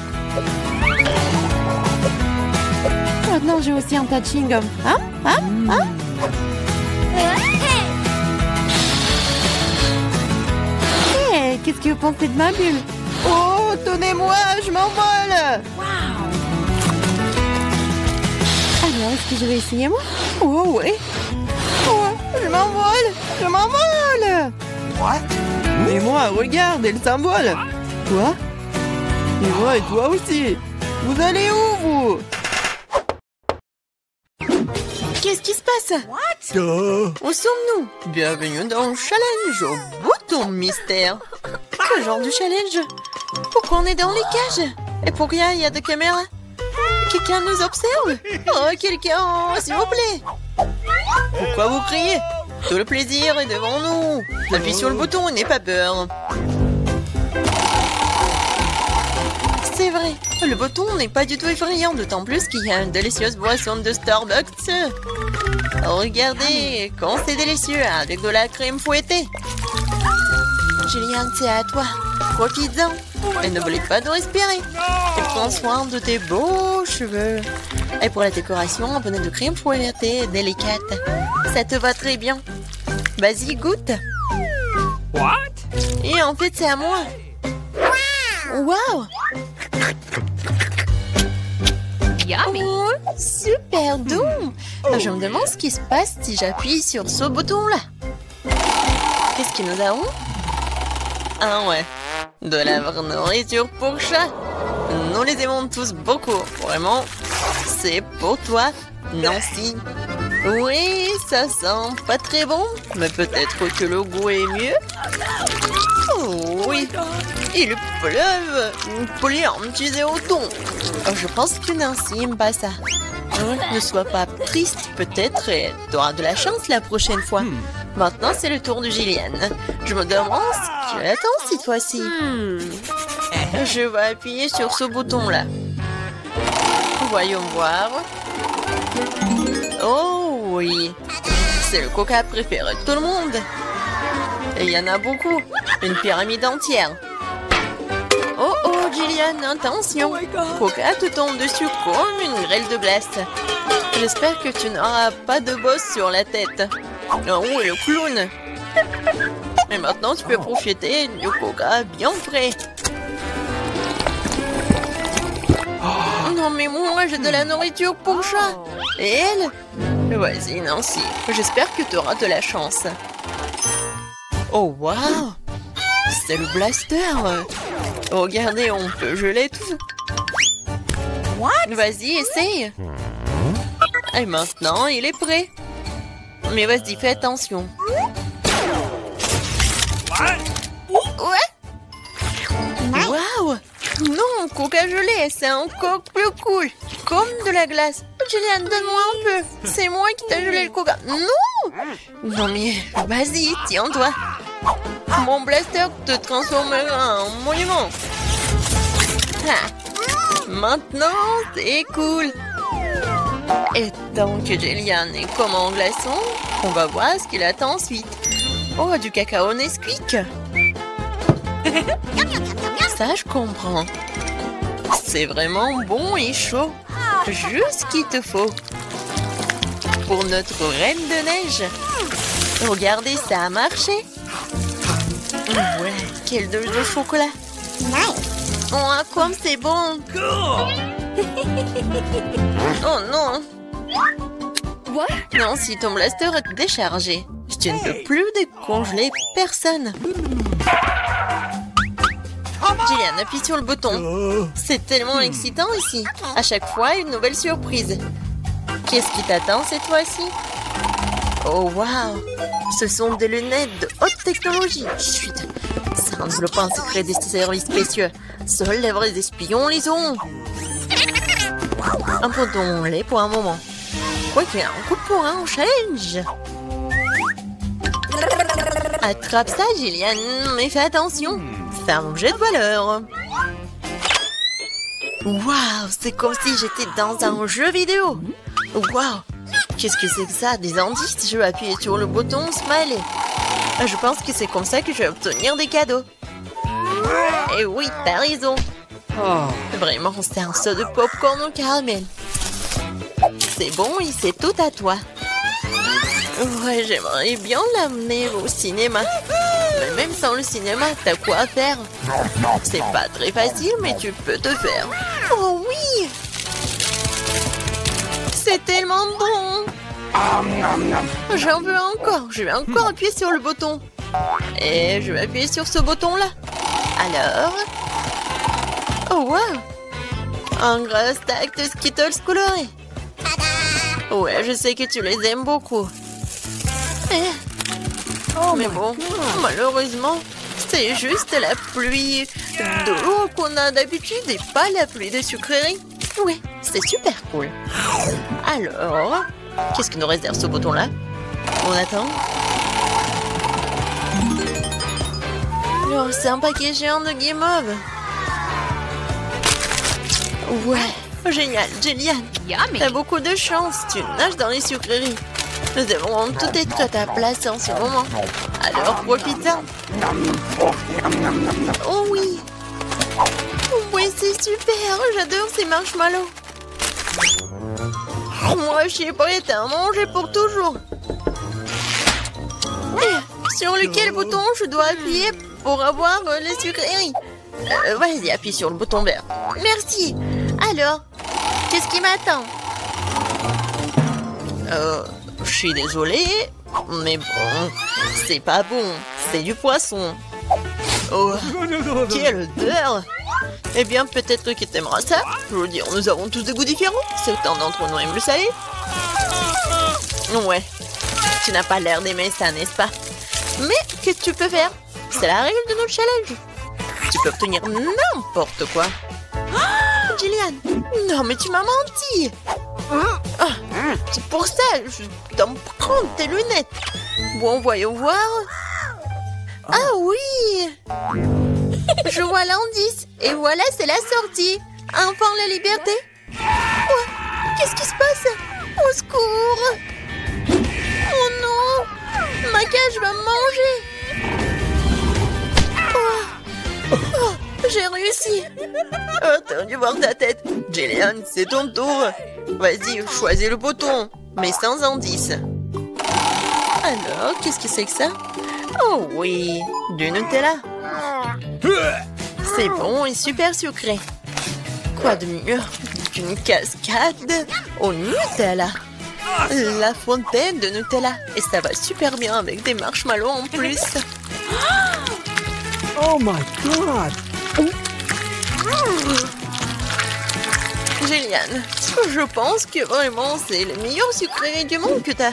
Maintenant, j'ai aussi un tas de chewing-gum. Hey, qu'est-ce que vous pensez de ma bulle? Oh, tenez-moi, je m'envole. Alors, est-ce que je vais essayer, moi? Oh, oui. Oh, je m'envole. Et moi, regarde, elle s'envole. Quoi? Et moi et toi aussi. Vous allez où, vous? Qu'est-ce qui se passe? Où sommes-nous? Bienvenue dans le challenge au bouton mystère. Quel genre de challenge? Pourquoi on est dans les cages? Et pourquoi il y a des caméras? Quelqu'un nous observe? Oh, quelqu'un, s'il vous plaît. Pourquoi vous criez? Tout le plaisir est devant nous. Appuie sur le bouton et n'aie pas peur. C'est vrai, le bouton n'est pas du tout effrayant, d'autant plus qu'il y a une délicieuse boisson de Starbucks. Regardez, quand c'est délicieux, avec de la crème fouettée. Julian, c'est à toi. Profites-en. Et n'oublie pas de respirer. Et prends soin de tes beaux cheveux. Et pour la décoration, un peu de crème fouettée délicate. Ça te va très bien. Vas-y, goûte. Et en fait, c'est à moi. Waouh! Oh, super doux! Je me demande ce qui se passe si j'appuie sur ce bouton-là. Qu'est-ce que nous avons? Ah ouais, de la vraie nourriture pour chat. Nous les aimons tous beaucoup. Vraiment, c'est pour toi, Nancy. Oui, ça sent pas très bon, mais peut-être que le goût est mieux. Oh oui, il pleuve un petit au thon. Je pense que Nancy n'aime pas ça. Ne sois pas triste, peut-être, et tu auras de la chance la prochaine fois. Maintenant, c'est le tour de Gillian. Je me demande ce qu'elle attend cette fois-ci. Je vais appuyer sur ce bouton-là. Voyons voir. Oh oui, c'est le coca préféré de tout le monde. Et il y en a beaucoup, une pyramide entière. Oh oh, Jillian, attention. Coca te tombe dessus comme une grêle de glace. J'espère que tu n'auras pas de bosse sur la tête. Oh oui, le clown. Et maintenant, tu peux profiter du coca bien frais. Non mais moi, j'ai de la nourriture pour chat. Et elle? Vas-y, Nancy. J'espère que tu auras de la chance. Oh, waouh! C'est le blaster! Regardez, on peut geler tout. Vas-y, essaye. Et maintenant, il est prêt. Mais vas-y, fais attention. Ouais? Waouh! Non, coca gelé, c'est encore plus cool. Comme de la glace. Jillian, donne-moi un peu. C'est moi qui t'ai gelé le coca. Non! Non mais, vas-y, tiens-toi. Mon blaster te transformera en monument. Ah. Maintenant, c'est cool. Et tant que Jillian est comme en glaçon, on va voir ce qu'il attend ensuite. Oh, du cacao Nesquik. Ça, je comprends. C'est vraiment bon et chaud. Juste ce qu'il te faut. Pour notre reine de neige. Regardez, ça a marché. Ouais, quelle dose de chocolat. Oh, comme c'est bon. Oh non. Non, si ton blaster est déchargé, tu ne peux plus décongeler personne. Jillian, appuie sur le bouton. C'est tellement excitant ici. À chaque fois, une nouvelle surprise. Qu'est-ce qui t'attend cette fois-ci? Oh, waouh! Ce sont des lunettes de haute technologie. Chut! Ça enveloppe un secret des services spéciaux. Seuls les vrais espions les ont. Abandonnons-les pour un moment. Quoi qu'il y ait un coup pour un challenge. Attrape ça, Jillian, mais fais attention. C'est un objet de valeur. Waouh, c'est comme si j'étais dans un jeu vidéo. Waouh, qu'est-ce que c'est que ça? Des indices? Je vais appuyer sur le bouton Smiley. Je pense que c'est comme ça que je vais obtenir des cadeaux. Et oui, t'as raison. Vraiment, c'est un saut de popcorn au caramel. C'est bon et c'est tout à toi. Ouais, j'aimerais bien l'amener au cinéma. Mais même sans le cinéma, t'as quoi à faire? C'est pas très facile, mais tu peux te faire. Oh oui! C'est tellement bon! J'en veux encore. Je vais encore appuyer sur le bouton. Et je vais appuyer sur ce bouton-là. Alors... Oh, wow! Un gros stack de Skittles colorés. Ouais, je sais que tu les aimes beaucoup. Mais bon, malheureusement, c'est juste la pluie d'eau qu'on a d'habitude et pas la pluie de sucreries. Ouais, c'est super cool. Alors, qu'est-ce qui nous réserve ce bouton-là? On attend. Oh, c'est un paquet géant de guimauve. Ouais, génial, Jillian. T'as beaucoup de chance, tu nages dans les sucreries. Nous devons tout être à ta place en ce moment. Alors profite-en. Oh oui. Oui, c'est super. J'adore ces marshmallows. Moi, je suis prête à en manger pour toujours. Sur lequel bouton je dois appuyer pour avoir les sucreries? Vas-y, appuie sur le bouton vert. Merci. Alors, qu'est-ce qui m'attend? Je suis désolée, mais bon, c'est pas bon. C'est du poisson. Oh, quelle odeur! Eh bien, peut-être que t'aimeras ça. Je veux dire, nous avons tous des goûts différents. Certains d'entre nous aiment le salé. Ouais, tu n'as pas l'air d'aimer ça, n'est-ce pas? Mais qu'est-ce que tu peux faire? C'est la règle de notre challenge. Tu peux obtenir n'importe quoi. Oh, Jillian! Non, mais tu m'as menti! C'est pour ça, je dois me prendre tes lunettes. Bon, voyons voir. Ah oui! Je vois l'indice. Et voilà, c'est la sortie. Enfin, la liberté. Quoi? Qu'est-ce qui se passe? Oh Au secours! Oh non! Ma cage va me manger! Oh, j'ai réussi! Oh, t'as dû voir ta tête! Jillian, c'est ton tour! Vas-y, choisis le bouton, mais sans indice. Alors, qu'est-ce que c'est que ça? Oh oui, du Nutella. C'est bon et super sucré. Quoi de mieux qu'une cascade au Nutella? La fontaine de Nutella. Et ça va super bien avec des marshmallows en plus. Oh my god! Jillian, je pense que vraiment c'est le meilleur sucré du monde que t'as.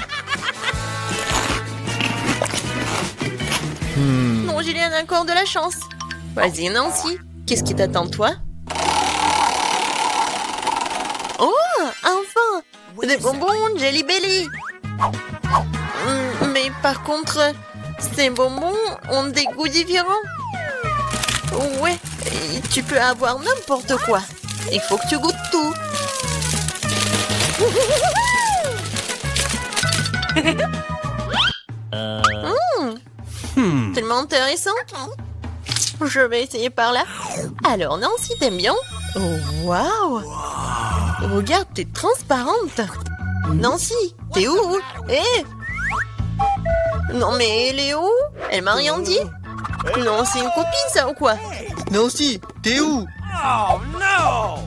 Non, Jillian a encore de la chance. Vas-y, Nancy, qu'est-ce qui t'attend, toi? Oh, enfin! Des bonbons Jelly Belly. Mais par contre, ces bonbons ont des goûts différents. Ouais, et tu peux avoir n'importe quoi. Il faut que tu goûtes tout. Tellement intéressant. Je vais essayer par là. Alors, Nancy, t'aimes bien? Oh, waouh! Regarde, t'es transparente. Nancy, t'es où? Eh! Non, mais elle est où? Elle m'a rien dit. Non, c'est une copine, ça, ou quoi? Nancy, t'es où? Oh no!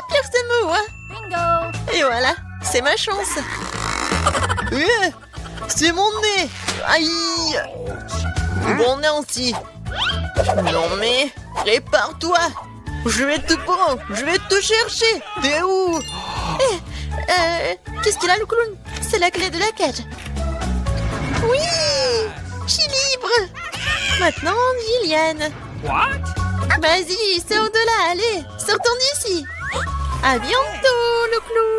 Personne me voit. Bingo! Et voilà, c'est ma chance. C'est mon nez. Aïe. Bon, Nancy. Non, mais répare-toi. Je vais te prendre. Je vais te chercher. T'es où? Qu'est-ce qu'il a, le clown? C'est la clé de la cage. Oui, je suis libre. Maintenant, Jillian. What? Vas-y, sors de là, allez. Sortons d'ici. À bientôt, le clown.